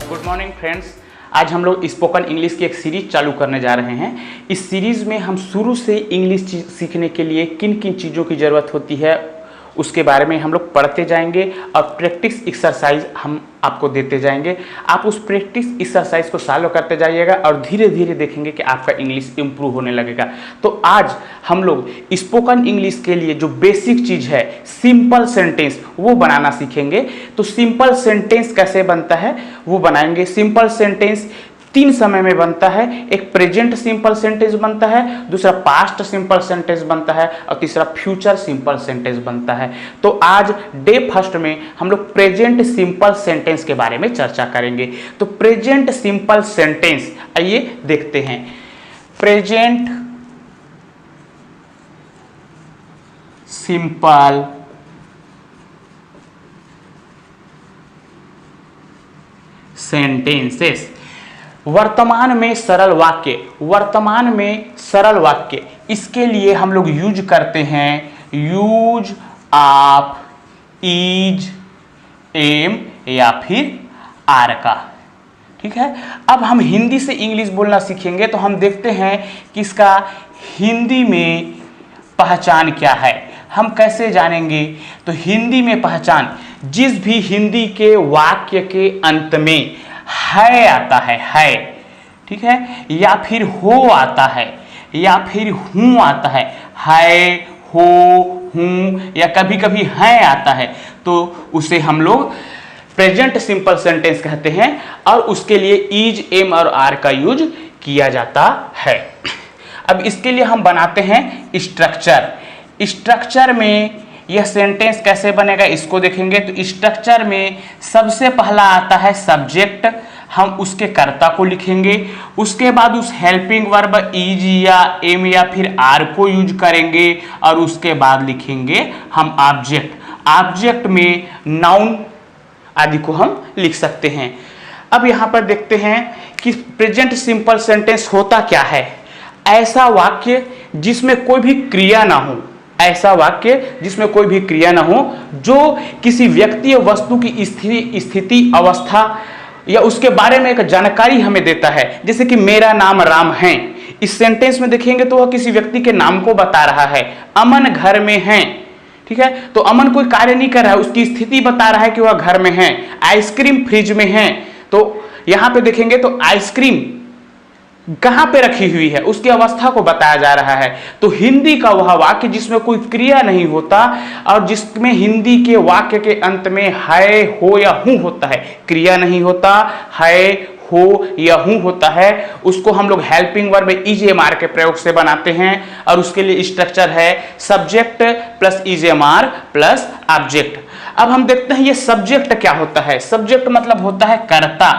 Good morning friends. आज हम लोग स्पोकन इंग्लिश की एक सीरीज चालू करने जा रहे हैं। इस सीरीज में हम शुरू से इंग्लिश सीखने के लिए किन किन चीज़ों की ज़रूरत होती है उसके बारे में हम लोग पढ़ते जाएंगे और प्रैक्टिस एक्सरसाइज हम आपको देते जाएंगे। आप उस प्रैक्टिस एक्सरसाइज को फॉलो करते जाइएगा और धीरे धीरे देखेंगे कि आपका इंग्लिश इम्प्रूव होने लगेगा। तो आज हम लोग स्पोकन इंग्लिश के लिए जो बेसिक चीज़ है सिंपल सेंटेंस वो बनाना सीखेंगे। तो सिंपल सेंटेंस कैसे बनता है वो बनाएंगे। सिंपल सेंटेंस तीन समय में बनता है। एक प्रेजेंट सिंपल सेंटेंस बनता है, दूसरा पास्ट सिंपल सेंटेंस बनता है और तीसरा फ्यूचर सिंपल सेंटेंस बनता है। तो आज डे फर्स्ट में हम लोग प्रेजेंट सिंपल सेंटेंस के बारे में चर्चा करेंगे। तो प्रेजेंट सिंपल सेंटेंस आइए देखते हैं। Present simple sentences. वर्तमान में सरल वाक्य, वर्तमान में सरल वाक्य, इसके लिए हम लोग यूज करते हैं यूज ऑफ इज, एम या फिर आर का। ठीक है, अब हम हिंदी से इंग्लिश बोलना सीखेंगे तो हम देखते हैं कि इसका हिंदी में पहचान क्या है। हम कैसे जानेंगे? तो हिंदी में पहचान, जिस भी हिंदी के वाक्य के अंत में है आता है, ठीक है, या फिर हो आता है या फिर हूं आता है हो, हूं या कभी कभी है आता है, तो उसे हम लोग प्रेजेंट सिंपल सेंटेंस कहते हैं और उसके लिए इज, एम और आर का यूज किया जाता है। अब इसके लिए हम बनाते हैं स्ट्रक्चर। स्ट्रक्चर में यह सेंटेंस कैसे बनेगा इसको देखेंगे। तो स्ट्रक्चर में सबसे पहला आता है सब्जेक्ट, हम उसके कर्ता को लिखेंगे। उसके बाद उस हेल्पिंग वर्ब इज या एम या फिर आर को यूज करेंगे और उसके बाद लिखेंगे हम ऑब्जेक्ट। ऑब्जेक्ट में नाउन आदि को हम लिख सकते हैं। अब यहाँ पर देखते हैं कि प्रेजेंट सिंपल सेंटेंस होता क्या है। ऐसा वाक्य जिसमें कोई भी क्रिया ना हो, ऐसा वाक्य जिसमें कोई भी क्रिया ना हो, जो किसी व्यक्ति या वस्तु की स्थिति, अवस्था या उसके बारे में एक जानकारी हमें देता है। जैसे कि मेरा नाम राम है, इस सेंटेंस में देखेंगे तो वह किसी व्यक्ति के नाम को बता रहा है। अमन घर में है, ठीक है, तो अमन कोई कार्य नहीं कर रहा है, उसकी स्थिति बता रहा है कि वह घर में है। आइसक्रीम फ्रिज में है, तो यहां पे देखेंगे तो आइसक्रीम कहां पे रखी हुई है उसकी अवस्था को बताया जा रहा है। तो हिंदी का वह वाक्य जिसमें कोई क्रिया नहीं होता और जिसमें हिंदी के वाक्य के अंत में है, हो या हूं होता है, क्रिया नहीं होता, है, हो या हूं होता है, उसको हम लोग helping verb is, am, are के प्रयोग से बनाते हैं और उसके लिए स्ट्रक्चर है subject plus is, am, are plus object. अब हम देखते हैं ये सब्जेक्ट क्या होता है। सब्जेक्ट मतलब होता है कर्ता,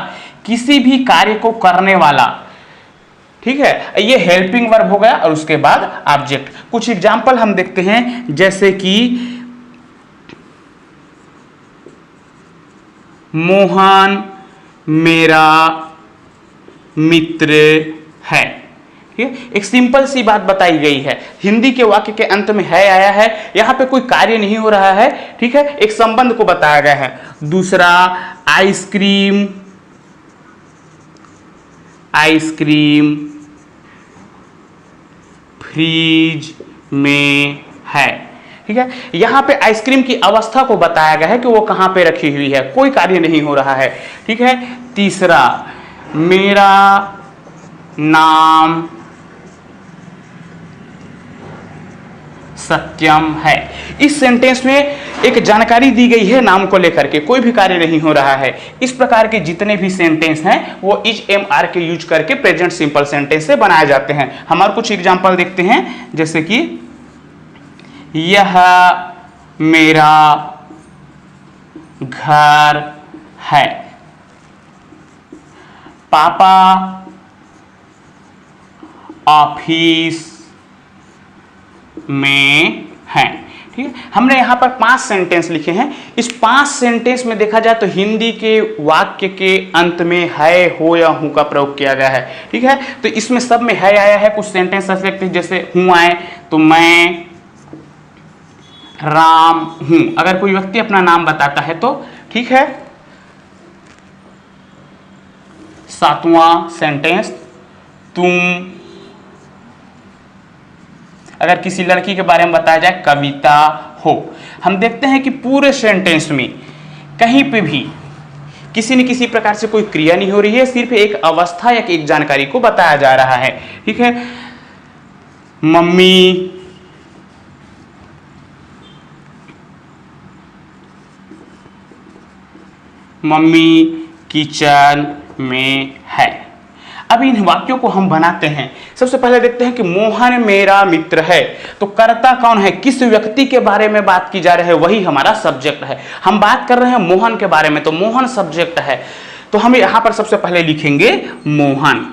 किसी भी कार्य को करने वाला। ठीक है, ये हेल्पिंग वर्ब हो गया और उसके बाद ऑब्जेक्ट। कुछ एग्जाम्पल हम देखते हैं, जैसे कि मोहन मेरा मित्र है। ठीक है, एक सिंपल सी बात बताई गई है। हिंदी के वाक्य के अंत में है आया है, यहां पे कोई कार्य नहीं हो रहा है, ठीक है, एक संबंध को बताया गया है। दूसरा आइसक्रीम, आइसक्रीम फ्रिज में है। ठीक है, यहां पे आइसक्रीम की अवस्था को बताया गया है कि वो कहां पे रखी हुई है, कोई कार्य नहीं हो रहा है। ठीक है, तीसरा मेरा नाम सत्यम है। इस सेंटेंस में एक जानकारी दी गई है नाम को लेकर के, कोई भी कार्य नहीं हो रहा है। इस प्रकार के जितने भी सेंटेंस हैं वो इज, एम, आर के यूज करके प्रेजेंट सिंपल सेंटेंस से बनाए जाते हैं। हमारे कुछ एग्जांपल देखते हैं, जैसे कि यह मेरा घर है, पापा ऑफिस में हैं। ठीक है, हमने यहां पर 5 सेंटेंस लिखे हैं। इस 5 सेंटेंस में देखा जाए तो हिंदी के वाक्य के अंत में है, हो या हूं का प्रयोग किया गया है। ठीक है, तो इसमें सब में है आया है। कुछ सेंटेंस ऐसे लिखते हैं जैसे हूं आए तो मैं राम हूं, अगर कोई व्यक्ति अपना नाम बताता है तो। ठीक है, सातवां सेंटेंस, तुम। अगर किसी लड़की के बारे में बताया जाए, कविता हो। हम देखते हैं कि पूरे सेंटेंस में कहीं पे भी किसी न किसी प्रकार से कोई क्रिया नहीं हो रही है, सिर्फ एक अवस्था या एक जानकारी को बताया जा रहा है। ठीक है, मम्मी, मम्मी किचन में है। अब इन वाक्यों को हम बनाते हैं। सबसे पहले देखते हैं कि मोहन मेरा मित्र है। तो कर्ता कौन है, किस व्यक्ति के बारे में बात की जा रही है, वही हमारा सब्जेक्ट है। हम बात कर रहे हैं मोहन के बारे में, तो मोहन सब्जेक्ट है। तो हम यहां पर सबसे पहले लिखेंगे मोहन।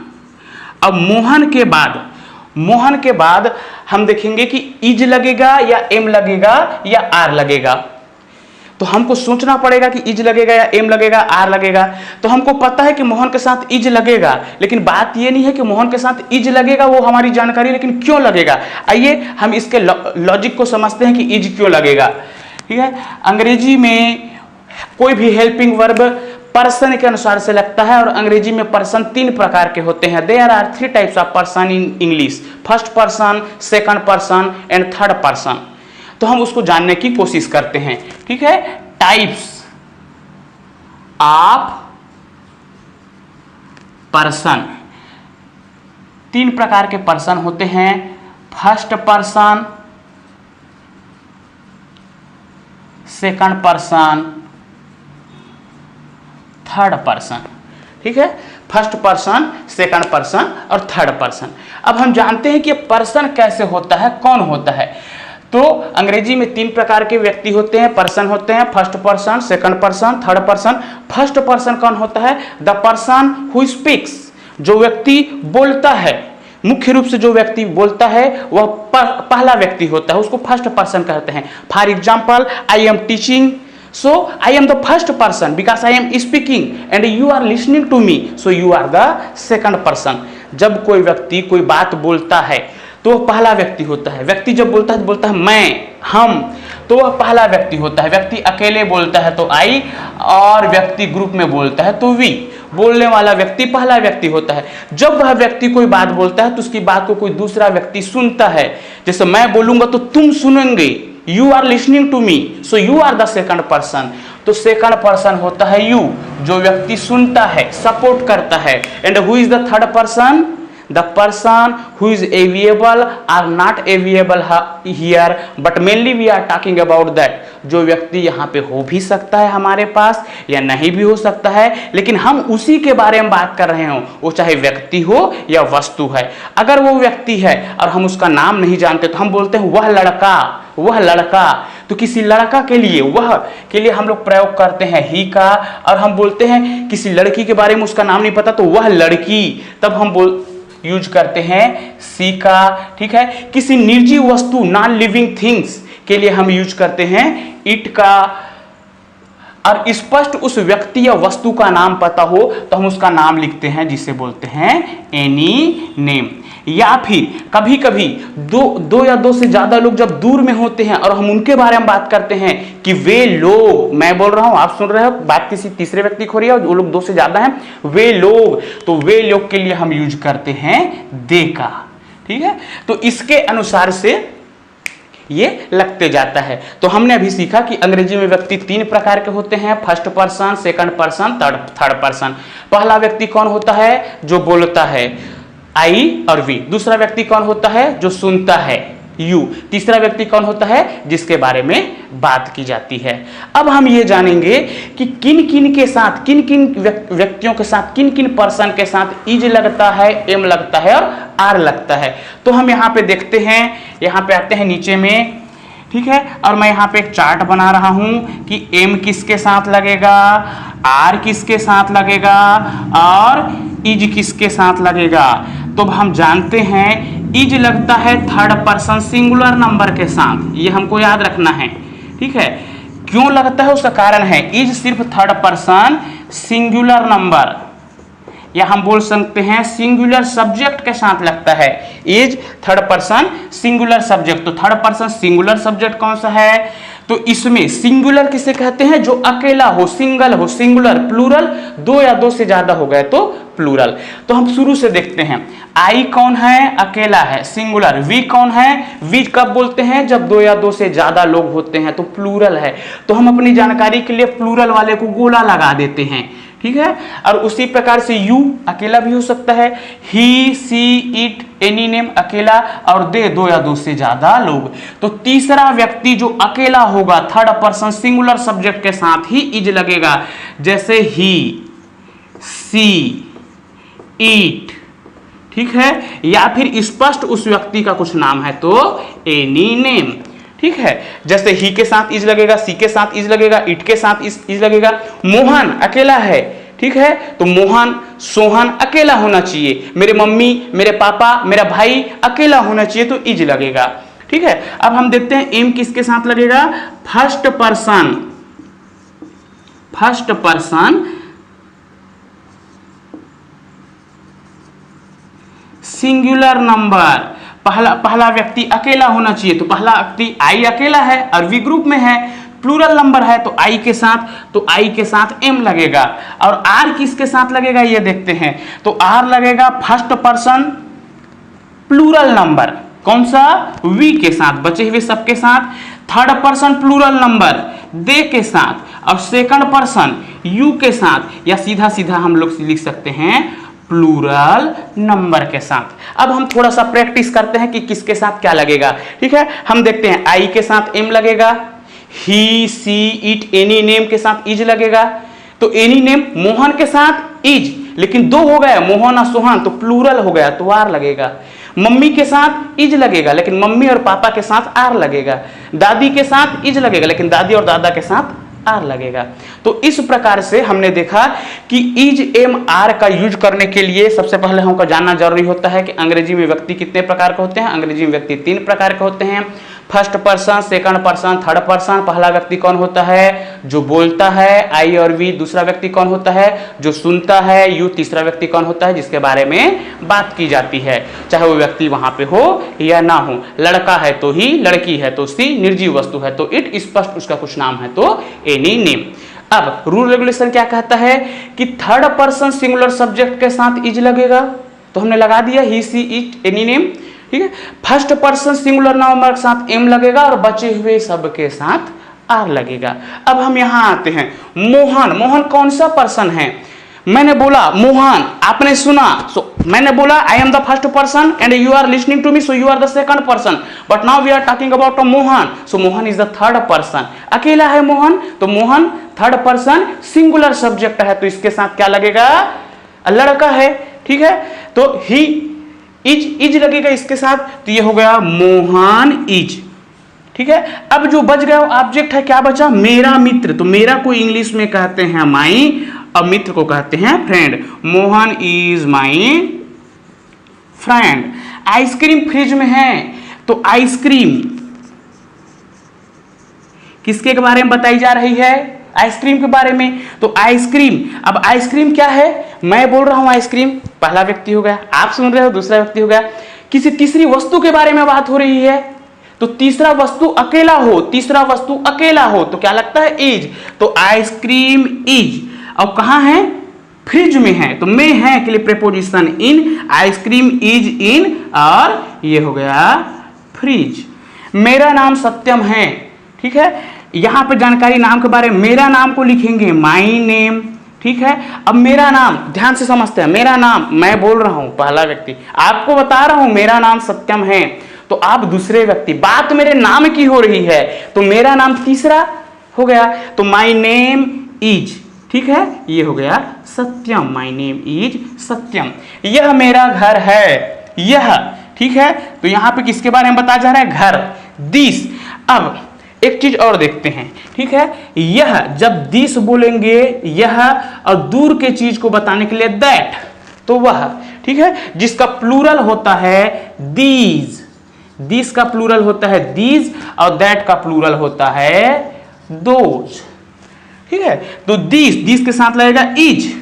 अब मोहन के बाद हम देखेंगे कि इज लगेगा या एम लगेगा या आर लगेगा। तो हमको सोचना पड़ेगा कि इज लगेगा या एम लगेगा, आर लगेगा। तो हमको पता है कि मोहन के साथ इज लगेगा, लेकिन बात यह नहीं है कि मोहन के साथ इज लगेगा, वो हमारी जानकारी, लेकिन क्यों लगेगा। आइए हम इसके लॉजिक को समझते हैं कि इज क्यों लगेगा। ठीक है, अंग्रेजी में कोई भी हेल्पिंग वर्ब पर्सन के अनुसार से लगता है, और अंग्रेजी में पर्सन 3 प्रकार के होते हैं। There are 3 types of person in English, first person, second person and third person. तो हम उसको जानने की कोशिश करते हैं। ठीक है, टाइप्स ऑफ पर्सन, 3 प्रकार के पर्सन होते हैं, first person, second person, third person. ठीक है, फर्स्ट पर्सन, सेकंड पर्सन और थर्ड पर्सन। अब हम जानते हैं कि पर्सन कैसे होता है, कौन होता है। तो अंग्रेजी में 3 प्रकार के व्यक्ति होते हैं, पर्सन होते हैं, first person, second person, third person. First person कौन होता है, द पर्सन हु स्पीक्स, जो व्यक्ति बोलता है, मुख्य रूप से जो व्यक्ति बोलता है वह पहला व्यक्ति होता है, उसको फर्स्ट पर्सन कहते हैं। For example, I am teaching, so I am the first person because I am speaking and you are listening to me, so you are the second person। जब कोई व्यक्ति कोई बात बोलता है तो वह पहला व्यक्ति होता है। व्यक्ति जब बोलता है तो बोलता है मैं, हम, तो वह पहला व्यक्ति होता है। व्यक्ति अकेले बोलता है तो आई, और व्यक्ति ग्रुप में बोलता है तो वी। बोलने वाला व्यक्ति पहला व्यक्ति होता है। जब वह व्यक्ति कोई बात बोलता है तो उसकी बात को कोई दूसरा व्यक्ति सुनता है। जैसे मैं बोलूंगा तो तुम सुनेंगे, you are listening to me, so you are the second person. तो सेकंड पर्सन होता है यू, जो व्यक्ति सुनता है, सपोर्ट करता है। And who is the third person, the person who is available or not available here, but mainly we are talking about that, जो व्यक्ति यहाँ पे हो भी सकता है हमारे पास या नहीं भी हो सकता है, लेकिन हम उसी के बारे में बात कर रहे हो, वो चाहे व्यक्ति हो या वस्तु है। अगर वो व्यक्ति है और हम उसका नाम नहीं जानते तो हम बोलते हैं वह लड़का, वह लड़का। तो किसी लड़का के लिए, वह के लिए हम लोग प्रयोग करते हैं ही का, और हम बोलते हैं किसी लड़की के बारे में उसका नाम नहीं पता तो वह लड़की, तब हम यूज करते हैं सी का। ठीक है, किसी निर्जीव वस्तु, नॉन लिविंग थिंग्स के लिए हम यूज करते हैं इट का। और स्पष्ट उस व्यक्ति या वस्तु का नाम पता हो तो हम उसका नाम लिखते हैं, जिसे बोलते हैं एनी नेम। या फिर कभी कभी दो या दो से ज्यादा लोग जब दूर में होते हैं और हम उनके बारे में बात करते हैं कि वे लोग, मैं बोल रहा हूं आप सुन रहे हो, बात किसी तीसरे व्यक्ति को हो रही है और वो लोग 2 से ज्यादा हैं, वे लोग, तो वे लोग के लिए हम यूज करते हैं दे का। ठीक है, तो इसके अनुसार से ये लगते जाता है। तो हमने अभी सीखा कि अंग्रेजी में व्यक्ति 3 प्रकार के होते हैं, first person, second person, third person. पहला व्यक्ति कौन होता है, जो बोलता है, आई और वी। दूसरा व्यक्ति कौन होता है, जो सुनता है, यू। तीसरा व्यक्ति कौन होता है, जिसके बारे में बात की जाती है। अब हम ये जानेंगे कि किन किन के साथ, किन किन व्यक्तियों के साथ, किन किन पर्सन के साथ इज लगता है, एम लगता है और आर लगता है। तो हम यहाँ पे देखते हैं, यहाँ पे आते हैं नीचे में। ठीक है, और मैं यहाँ पे एक चार्ट बना रहा हूं कि एम किसके साथ लगेगा, आर किसके साथ लगेगा और इज किसके साथ लगेगा। तो हम जानते हैं इज लगता है थर्ड पर्सन सिंगुलर नंबर के साथ, ये हमको याद रखना है। ठीक है, क्यों लगता है उसका कारण है, इज सिर्फ थर्ड पर्सन सिंगुलर नंबर, या हम बोल सकते हैं सिंगुलर सब्जेक्ट के साथ लगता है। Is third person singular subject, तो थर्ड पर्सन सिंगुलर सब्जेक्ट कौन सा है, तो इसमें सिंगुलर किसे कहते हैं? जो अकेला हो, सिंगल हो, सिंगुलर। प्लूरल दो या दो से ज्यादा हो गए तो प्लूरल। तो हम शुरू से देखते हैं। आई कौन है? अकेला है, सिंगुलर। वी कौन है? वी कब बोलते हैं? जब दो या दो से ज्यादा लोग होते हैं तो प्लूरल है। तो हम अपनी जानकारी के लिए प्लूरल वाले को गोला लगा देते हैं, ठीक है। और उसी प्रकार से यू अकेला भी हो सकता है, ही, सी, इट, एनी नेम अकेला, और दे दो या दो से ज्यादा लोग। तो तीसरा व्यक्ति जो अकेला होगा थर्ड पर्सन सिंगुलर सब्जेक्ट के साथ ही इज लगेगा, जैसे ही, सी, इट, ठीक है। या फिर स्पष्ट उस व्यक्ति का कुछ नाम है तो एनी नेम, ठीक है। जैसे ही के साथ इज लगेगा, सी के साथ इज लगेगा, इट के साथ इज लगेगा। मोहन अकेला है, ठीक है, तो मोहन, सोहन अकेला होना चाहिए। मेरे मम्मी, मेरे पापा, मेरा भाई अकेला होना चाहिए तो इज लगेगा, ठीक है। अब हम देखते हैं एम किसके साथ लगेगा? First person, first person singular number. पहला व्यक्ति अकेला होना चाहिए, तो पहला व्यक्ति आई अकेला है और वी ग्रुप में है। प्लूरल नंबर है तो आई के साथ एम लगेगा। और आर किसके साथ लगेगा ये देखते हैं। तो आर लगेगा फर्स्ट पर्सन प्लूरल नंबर, कौन सा? वी के साथ, बचे हुए सबके साथ। थर्ड पर्सन प्लूरल नंबर दे के साथ, और सेकंड पर्सन यू के साथ, या सीधा सीधा हम लोग लिख सकते हैं प्लूरल नंबर के साथ। अब हम थोड़ा सा प्रैक्टिस करते हैं कि किसके साथ क्या लगेगा, ठीक है। हम देखते हैं आई के साथ एम लगेगा, ही, सी, इट, एनी नेम के साथ इज लगेगा। तो एनी नेम मोहन के साथ इज, लेकिन दो हो गया, मोहन और सोहन, तो प्लूरल हो गया तो आर लगेगा। मम्मी के साथ इज लगेगा, लेकिन मम्मी और पापा के साथ आर लगेगा। दादी के साथ इज लगेगा, लेकिन दादी और दादा के साथ आर लगेगा। तो इस प्रकार से हमने देखा कि इज एम आर का यूज करने के लिए सबसे पहले हमको जानना जरूरी होता है कि अंग्रेजी में व्यक्ति कितने प्रकार के होते हैं। अंग्रेजी में व्यक्ति 3 प्रकार के होते हैं, first person, second person, third person. पहला व्यक्ति कौन होता है? जो बोलता है, आई और वी। दूसरा व्यक्ति कौन होता है? जो सुनता है, यू। तीसरा व्यक्ति कौन होता है? जिसके बारे में बात की जाती है, चाहे वो व्यक्ति वहां पे हो या ना हो। लड़का है तो ही, लड़की है तो सी, निर्जीव वस्तु है तो इट, स्पष्ट उसका कुछ नाम है तो एनी नेम। अब रूल रेगुलेशन क्या कहता है कि थर्ड पर्सन सिंगुलर सब्जेक्ट के साथ इज लगेगा, तो हमने लगा दिया ही, सी, इट, एनी नेम, ठीक है। फर्स्ट पर्सन सिंगुलर नंबर के साथ एम लगेगा और बचे हुए सब के साथ आर लगेगा। अब हम यहां आते हैं। मोहन, मोहन कौन सा पर्सन है? मैंने बोला मोहन, आपने सुना, सो मैंने बोला I am the first person and you are listening to me, so you are the second person, but now we are talking about Mohan, so Mohan is the third person. अकेला है मोहन, तो Mohan third person singular subject है, तो इसके साथ क्या लगेगा? लड़का है, ठीक है। तो ही, इज लगेगा इसके साथ, तो ये हो गया मोहन इज, ठीक है। अब जो बच गया ऑब्जेक्ट है, क्या बचा? मेरा मित्र। तो मेरा को इंग्लिश में कहते हैं माई, और मित्र को कहते हैं friend. Mohan is my friend. Ice cream fridge में है, तो आइसक्रीम किसके बारे में बताई जा रही है? आइसक्रीम के बारे में। तो आइसक्रीम, अब आइसक्रीम क्या है? मैं बोल रहा हूं आइसक्रीम, पहला व्यक्ति हो गया, आप सुन रहे हो दूसरा व्यक्ति हो गया। किसी तीसरी वस्तु के बारे में बात हो रही है, तो तीसरा वस्तु अकेला हो, तीसरा वस्तु अकेला हो तो क्या लगता है? इज। तो आइसक्रीम इज, और कहां है? फ्रिज में है, तो में है के लिए preposition in. Ice cream is in, और ये हो गया फ्रिज। मेरा नाम सत्यम है, ठीक है। यहां पे जानकारी नाम के बारे में, मेरा नाम को लिखेंगे माई नेम, ठीक है। अब मेरा नाम ध्यान से समझते हैं। मेरा नाम, मैं बोल रहा हूं, पहला व्यक्ति आपको बता रहा हूं मेरा नाम सत्यम है, तो आप दूसरे व्यक्ति, बात मेरे नाम की हो रही है, तो मेरा नाम तीसरा हो गया, तो माई नेम इज, ठीक है, ये हो गया सत्यम। माई नेम इज सत्यम। यह मेरा घर है, यह, ठीक है। तो यहां पे किसके बारे में बताया जा रहा है? घर। दिस। अब एक चीज और देखते हैं, ठीक है। यह, जब दिस बोलेंगे यह, और दूर के चीज को बताने के लिए दैट, तो वह, ठीक है। जिसका प्लूरल होता है दीज, दिस का प्लूरल होता है दीज, और दैट का प्लूरल होता है दोज, ठीक है। तो दिस के साथ लगेगा इज।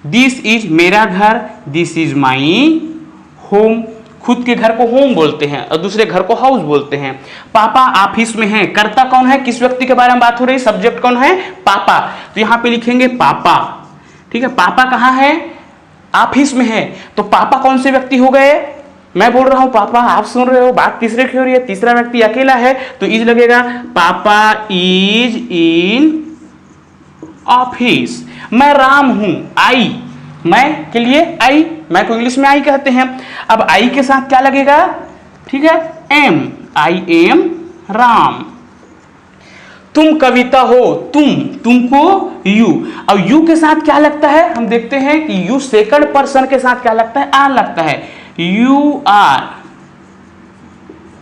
दिस इज मेरा घर, दिस इज माई होम, खुद के घर को होम बोलते हैं और दूसरे घर को हाउस बोलते हैं। पापा ऑफिस में हैं, कर्ता कौन है, किस व्यक्ति के बारे में बात हो रही है, सब्जेक्ट कौन है, पापा, तो यहां पे लिखेंगे पापा। ठीक है, पापा कहां है, ऑफिस में है, तो पापा कौन से व्यक्ति हो गए, मैं बोल रहा हूं पापा, आप सुन रहे हो, बात तीसरे की हो रही है, तीसरा व्यक्ति अकेला है तो इज लगेगा, पापा इज इन ऑफिस। मैं राम हूं, आई, मैं के लिए आई, मैं को इंग्लिश में आई कहते हैं। अब आई के साथ क्या लगेगा, ठीक है, एम, आई एम राम। तुम कविता हो, तुमको यू, अब यू के साथ क्या लगता है, हम देखते हैं कि यू सेकंड पर्सन के साथ क्या लगता है, आर लगता है, you are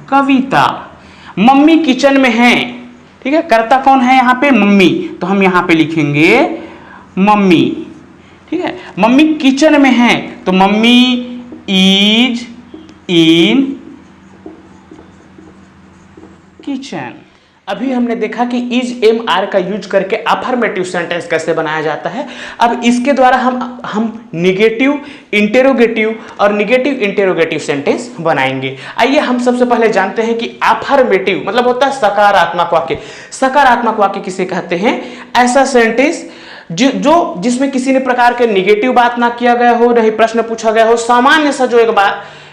Kavita. Mummy kitchen में है, ठीक है, कर्ता कौन है यहां पे, मम्मी, तो हम यहां पे लिखेंगे मम्मी। ठीक है, मम्मी किचन में है तो मम्मी इज इन किचन। अभी हमने देखा कि इज एम आर का यूज करके अफर्मेटिव सेंटेंस कैसे बनाया जाता है। अब इसके द्वारा हम निगेटिव, इंटेरोगेटिव और निगेटिव इंटेरोगेटिव सेंटेंस बनाएंगे। आइए हम सबसे पहले जानते हैं कि अफर्मेटिव मतलब होता है सकारात्मक वाक्य। सकारात्मक वाक्य किसे कहते हैं, ऐसा सेंटेंस जिसमें किसी ने प्रकार के निगेटिव बात ना किया गया हो, नहीं प्रश्न पूछा गया हो, सामान्य सा जो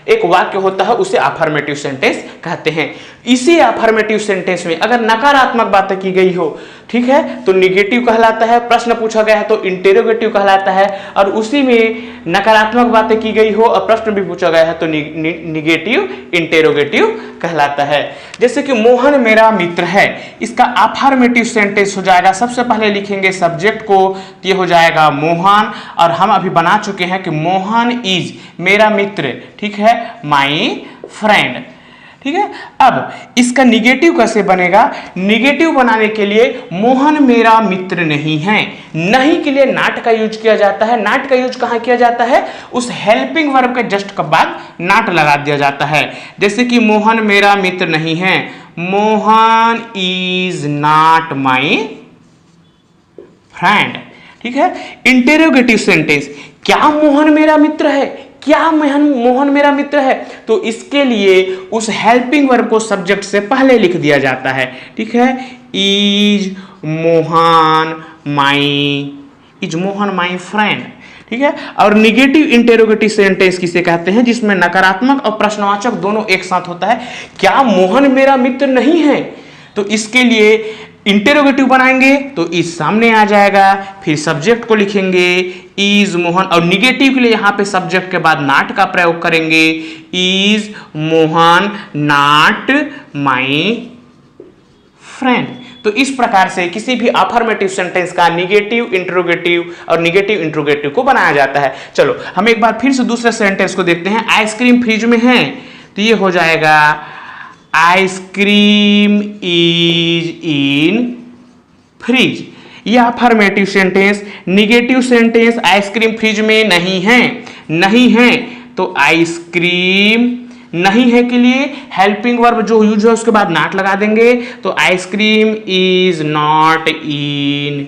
एक वाक्य होता है उसे अफर्मेटिव सेंटेंस कहते हैं। इसी अफर्मेटिव सेंटेंस में अगर नकारात्मक बातें की गई हो, ठीक है, तो निगेटिव कहलाता है, प्रश्न पूछा गया है तो इंटेरोगेटिव कहलाता है, और उसी में नकारात्मक बातें की गई हो और प्रश्न भी पूछा गया है तो निगेटिव इंटेरोगेटिव कहलाता है। जैसे कि मोहन मेरा मित्र है, इसका अफर्मेटिव सेंटेंस हो जाएगा, सबसे पहले लिखेंगे सब्जेक्ट को, ये हो जाएगा मोहन, और हम अभी बना चुके हैं कि मोहन इज मेरा मित्र, ठीक है, माई फ्रेंड। ठीक है, अब इसका निगेटिव कैसे बनेगा, निगेटिव बनाने के लिए मोहन मेरा मित्र नहीं है, नहीं के लिए नाट का यूज किया जाता है। नाट का यूज कहां किया जाता है, उस हेल्पिंग वर्ब के जस्ट के बाद नाट लगा दिया जाता है। जैसे कि मोहन मेरा मित्र नहीं है, Mohan is not my friend. ठीक है, इंटेरोगेटिव सेंटेंस, क्या मोहन मेरा मित्र है, क्या मोहन मेरा मित्र है, तो इसके लिए उस हेल्पिंग वर्ब को सब्जेक्ट से पहले लिख दिया जाता है। ठीक है, इज मोहन माई फ्रेंड। ठीक है, और निगेटिव इंटेरोगेटिव सेंटेंस किसे कहते हैं, जिसमें नकारात्मक और प्रश्नवाचक दोनों एक साथ होता है। क्या मोहन मेरा मित्र नहीं है, तो इसके लिए इंटेरोगेटिव बनाएंगे तो इज सामने आ जाएगा, फिर सब्जेक्ट को लिखेंगे इज मोहन, और निगेटिव के लिए यहां पे सब्जेक्ट के बाद नॉट का प्रयोग करेंगे, is Mohan not my friend. तो इस प्रकार से किसी भी अफर्मेटिव सेंटेंस का निगेटिव इंट्रोगेटिव और निगेटिव इंट्रोगेटिव को बनाया जाता है। चलो हम एक बार फिर से दूसरे सेंटेंस को देखते हैं। आइसक्रीम फ्रिज में है, तो ये हो जाएगा आइसक्रीम इज इन फ्रिज। यह affirmative sentence. Negative sentence, ice cream fridge में नहीं है तो आइसक्रीम नहीं है के लिए हेल्पिंग वर्ब जो यूज है उसके बाद नॉट लगा देंगे, तो ice cream is not in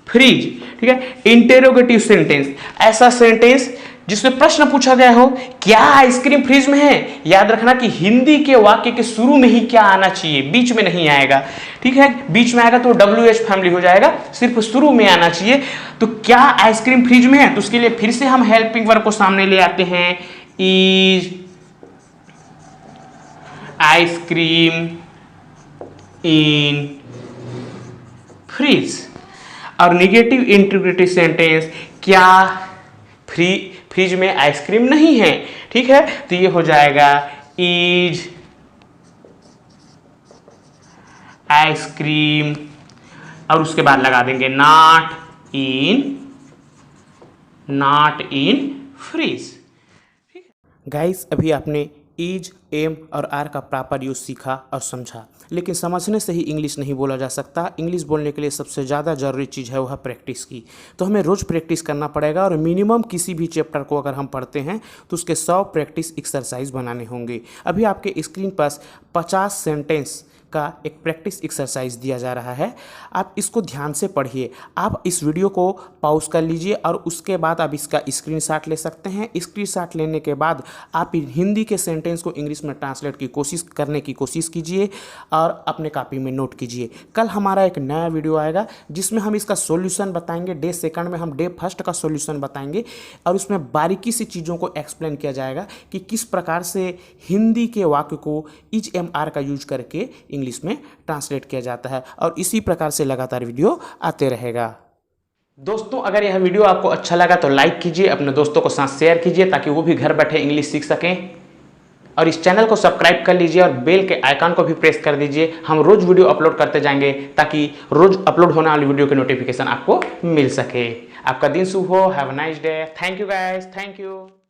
fridge. ठीक है, इंटेरोगेटिव सेंटेंस, ऐसा सेंटेंस जिसमें प्रश्न पूछा गया हो, क्या आइसक्रीम फ्रिज में है। याद रखना कि हिंदी के वाक्य के शुरू में ही क्या आना चाहिए, बीच में नहीं आएगा। ठीक है, बीच में आएगा तो WH फैमिली हो जाएगा, सिर्फ शुरू में आना चाहिए। तो क्या आइसक्रीम फ्रिज में है, तो उसके लिए फिर से हम हेल्पिंग वर्ब को सामने ले आते हैं, इज आइसक्रीम इन फ्रिज। और निगेटिव इंटीग्रेटिव सेंटेंस, क्या फ्रिज में आइसक्रीम नहीं है। ठीक है, तो ये हो जाएगा इज आइसक्रीम, और उसके बाद लगा देंगे नॉट इन फ्रिज। गाइस, अभी आपने इज, एम और आर का प्रॉपर यूज सीखा और समझा, लेकिन समझने से ही इंग्लिश नहीं बोला जा सकता। इंग्लिश बोलने के लिए सबसे ज़्यादा ज़रूरी चीज़ है वह प्रैक्टिस की। तो हमें रोज़ प्रैक्टिस करना पड़ेगा, और मिनिमम किसी भी चैप्टर को अगर हम पढ़ते हैं तो उसके 100 प्रैक्टिस एक्सरसाइज बनाने होंगे। अभी आपके स्क्रीन पर 50 सेंटेंस का एक प्रैक्टिस एक्सरसाइज दिया जा रहा है। आप इसको ध्यान से पढ़िए। आप इस वीडियो को पॉज कर लीजिए और उसके बाद आप इसका स्क्रीनशॉट ले सकते हैं। स्क्रीनशॉट लेने के बाद आप हिंदी के सेंटेंस को इंग्लिश में ट्रांसलेट करने की कोशिश कीजिए और अपने कॉपी में नोट कीजिए। कल हमारा एक नया वीडियो आएगा जिसमें हम इसका सॉल्यूशन बताएंगे। डे सेकंड में हम डे फर्स्ट का सॉल्यूशन बताएंगे और उसमें बारीकी से चीज़ों को एक्सप्लेन किया जाएगा कि किस प्रकार से हिंदी के वाक्य को इज एम आर का यूज करके इंग्लिश में ट्रांसलेट किया जाता है। और इसी प्रकार से लगातार वीडियो आते रहेगा। दोस्तों, अगर यह वीडियो आपको अच्छा लगा तो लाइक कीजिए, अपने दोस्तों को साथ शेयर कीजिए ताकि वो भी घर बैठे इंग्लिश सीख सकें। और इस चैनल को सब्सक्राइब कर लीजिए और बेल के आइकन को भी प्रेस कर दीजिए। हम रोज वीडियो अपलोड करते जाएंगे ताकि रोज अपलोड होने वाली वीडियो की नोटिफिकेशन आपको मिल सके। आपका दिन शुभ हो। Have a nice day. Thank you guys. Thank you.